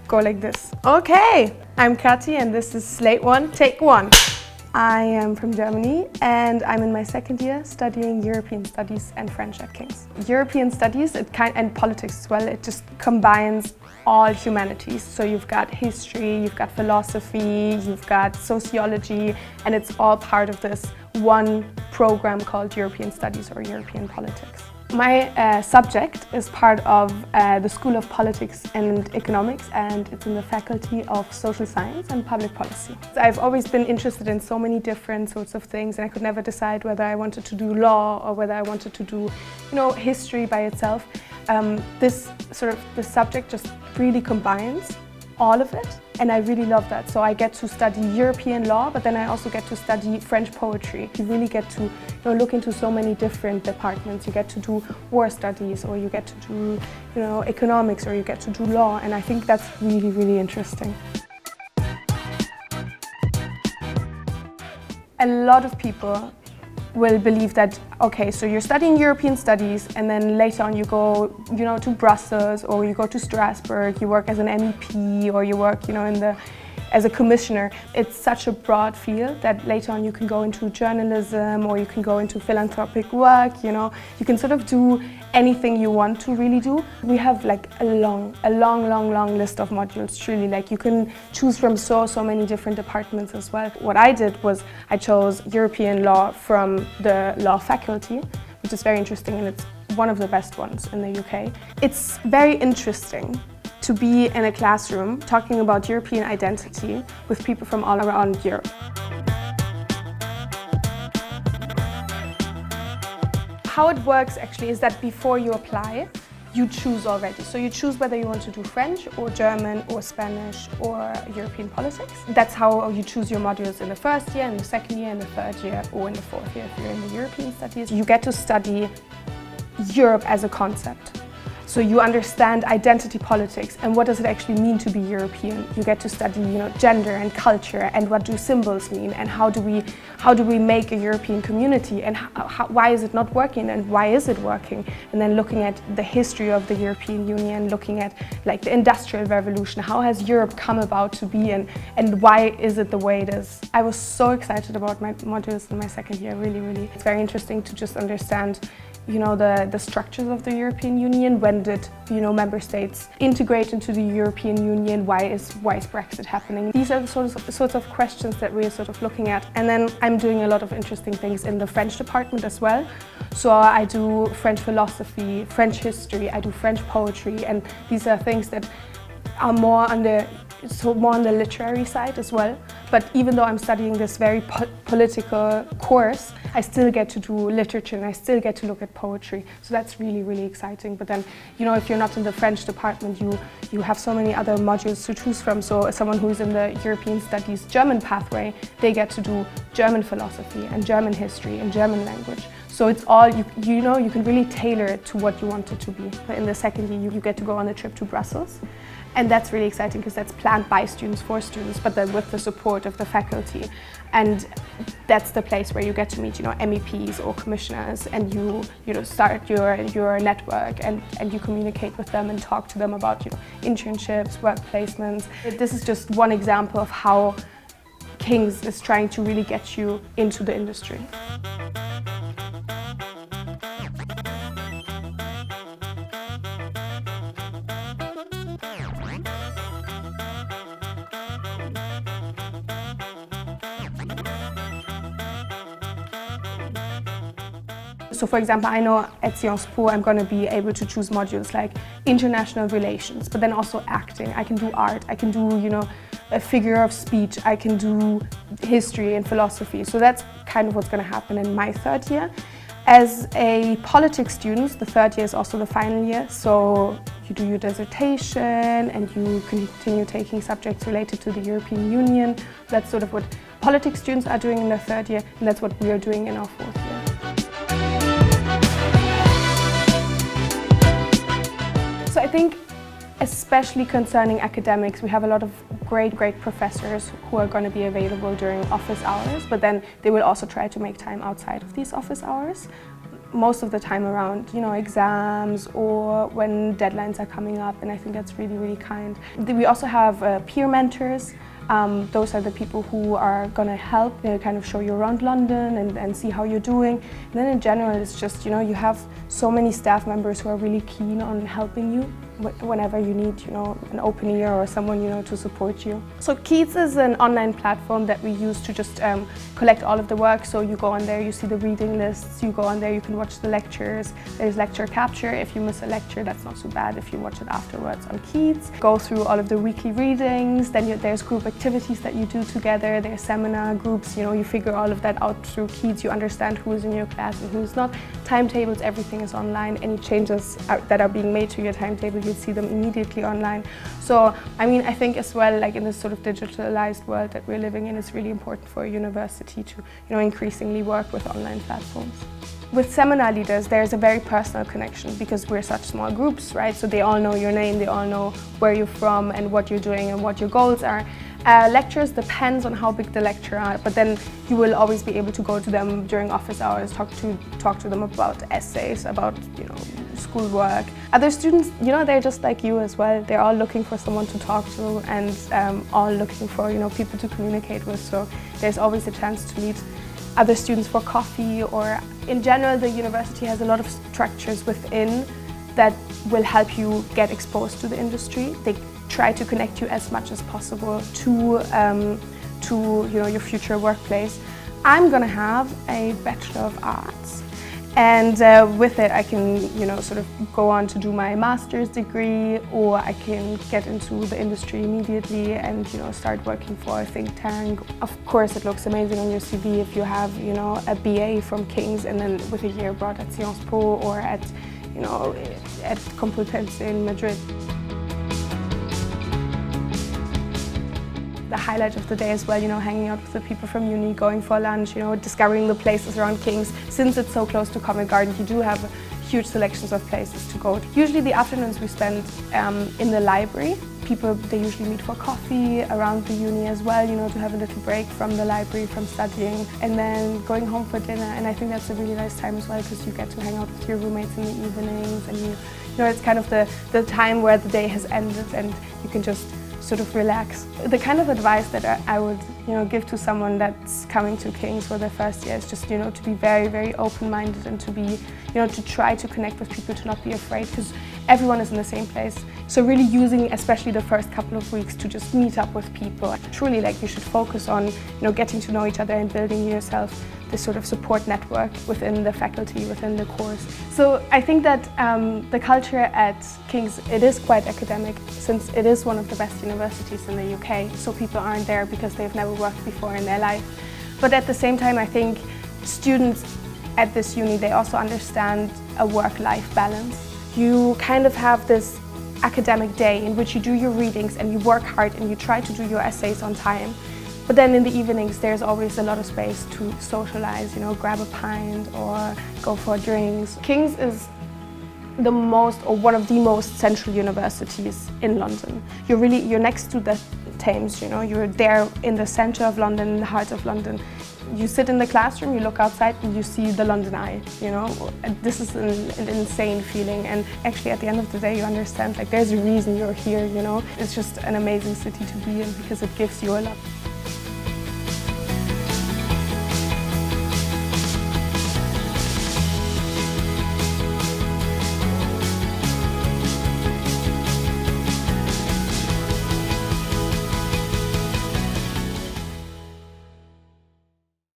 go like this. Okay, I'm Kati and this is Slate 1, Take 1. I am from Germany and I'm in my second year studying European Studies and French at King's. European Studies and politics as well, it just combines all humanities. So you've got history, you've got philosophy, you've got sociology, and it's all part of this one program called European Studies or European Politics. My subject is part of the School of Politics and Economics, and it's in the Faculty of Social Science and Public Policy. I've always been interested in so many different sorts of things, and I could never decide whether I wanted to do law or whether I wanted to do, history by itself. This subject just really combines all of it, and I really love that. So I get to study European law, but then I also get to study French poetry. You really get to look into so many different departments. You get to do war studies, or you get to do economics, or you get to do law, and I think that's really, really interesting. A lot of people will believe that, okay, so you're studying European studies and then later on you go, to Brussels, or you go to Strasbourg, you work as an MEP, or you work, as a commissioner. It's such a broad field that later on you can go into journalism, or you can go into philanthropic work, you can sort of do anything you want to really do. We have like a long list of modules, truly. Like you can choose from so many different departments as well. What I did was I chose European law from the law faculty, which is very interesting, and it's one of the best ones in the UK. It's very interesting to be in a classroom talking about European identity with people from all around Europe. How it works actually is that before you apply, you choose already. So you choose whether you want to do French or German or Spanish or European politics. That's how you choose your modules in the first year, in the second year, in the third year, or in the fourth year if you're in the European studies. You get to study Europe as a concept. So you understand identity politics and what does it actually mean to be European. You get to study, gender and culture, and what do symbols mean, and how do we make a European community, and why is it not working, and why is it working? And then looking at the history of the European Union, looking at like the Industrial Revolution, how has Europe come about to be, and why is it the way it is. I was so excited about my modules in my second year, really. It's very interesting to just understand the structures of the European Union. When did member states integrate into the European Union? Why is Brexit happening? These are the sorts of questions that we're sort of looking at. And then I'm doing a lot of interesting things in the French department as well. So I do French philosophy, French history, I do French poetry, and these are things that are more on the literary side as well. But even though I'm studying this very political course, I still get to do literature and I still get to look at poetry. So that's really exciting. But then, if you're not in the French department, you have so many other modules to choose from. So as someone who's in the European Studies German pathway, they get to do German philosophy and German history and German language. So it's all, you can really tailor it to what you want it to be. In the second year, you get to go on a trip to Brussels. And that's really exciting because that's planned by students, for students, but then with the support of the faculty. And that's the place where you get to meet, MEPs or commissioners, and you start your network, and you communicate with them and talk to them about, internships, work placements. This is just one example of how King's is trying to really get you into the industry. So for example, I know at Sciences Po I'm going to be able to choose modules like international relations, but then also acting. I can do art, I can do, a figure of speech, I can do history and philosophy. So that's kind of what's going to happen in my third year. As a politics student, the third year is also the final year, so you do your dissertation and you continue taking subjects related to the European Union. That's sort of what politics students are doing in their third year, and that's what we are doing in our fourth year. So I think, especially concerning academics, we have a lot of great professors who are going to be available during office hours, but then they will also try to make time outside of these office hours. most of the time around, you know, exams or when deadlines are coming up, and I think that's really, really kind. We also have peer mentors. Those are the people who are going to help kind of show you around London and see how you're doing. And then in general, it's just, you know, you have so many staff members who are really keen on helping you whenever you need, you know, an open ear or someone, you know, to support you. So Keats is an online platform that we use to just collect all of the work. So you go on there, you see the reading lists, you go on there, you can watch the lectures. There's lecture capture. If you miss a lecture, that's not so bad if you watch it afterwards on Keats. Go through all of the weekly readings, then there's group activities that you do together, there's seminar groups, you know, you figure all of that out through Keats, you understand who is in your class and who's not. Timetables, everything is online. Any changes that are being made to your timetable, you'll see them immediately online. So, I mean, I think as well, like in this sort of digitalized world that we're living in, it's really important for a university to, you know, increasingly work with online platforms. With seminar leaders, there's a very personal connection because we're such small groups, right? So they all know your name, they all know where you're from and what you're doing and what your goals are. Lectures depends on how big the lecture are, but then you will always be able to go to them during office hours, talk to them about essays, about, you know, schoolwork. Other students, you know, they're just like you as well. They're all looking for someone to talk to and all looking for, you know, people to communicate with. So there's always a chance to meet other students for coffee, or in general the university has a lot of structures within that will help you get exposed to the industry. They try to connect you as much as possible to you know, your future workplace. I'm gonna have a Bachelor of Arts, and with it I can, you know, sort of go on to do my master's degree, or I can get into the industry immediately and, you know, start working for a think tank. Of course it looks amazing on your CV if you have, you know, a BA from King's and then with a year abroad at Sciences Po or at, you know, at Complutense in Madrid. The highlight of the day as well, you know, hanging out with the people from uni, going for lunch, you know, discovering the places around King's. Since it's so close to Covent Garden, you do have huge selections of places to go to. Usually the afternoons we spend in the library. People, they usually meet for coffee around the uni as well, you know, to have a little break from the library, from studying, and then going home for dinner. And I think that's a really nice time as well, because you get to hang out with your roommates in the evenings, and you know, it's kind of the time where the day has ended and you can just sort of relax. The kind of advice that I would, you know, give to someone that's coming to King's for their first year is just, you know, to be very, very open-minded and to be, you know, to try to connect with people, to not be afraid, because everyone is in the same place. So really using, especially the first couple of weeks, to just meet up with people. Truly, like, you should focus on, you know, getting to know each other and building yourself this sort of support network within the faculty, within the course. So I think that the culture at King's, it is quite academic, since it is one of the best universities in the UK. So people aren't there because they've never worked before in their life. But at the same time, I think students at this uni, they also understand a work-life balance. You kind of have this academic day in which you do your readings and you work hard and you try to do your essays on time. But then in the evenings, there's always a lot of space to socialize, you know, grab a pint or go for drinks. King's is the most, or one of the most central universities in London. You're next to the Thames, you know, you're there in the center of London, in the heart of London. You sit in the classroom, you look outside and you see the London Eye, you know. And this is an insane feeling, and actually at the end of the day you understand, like, there's a reason you're here, you know. It's just an amazing city to be in because it gives you a lot.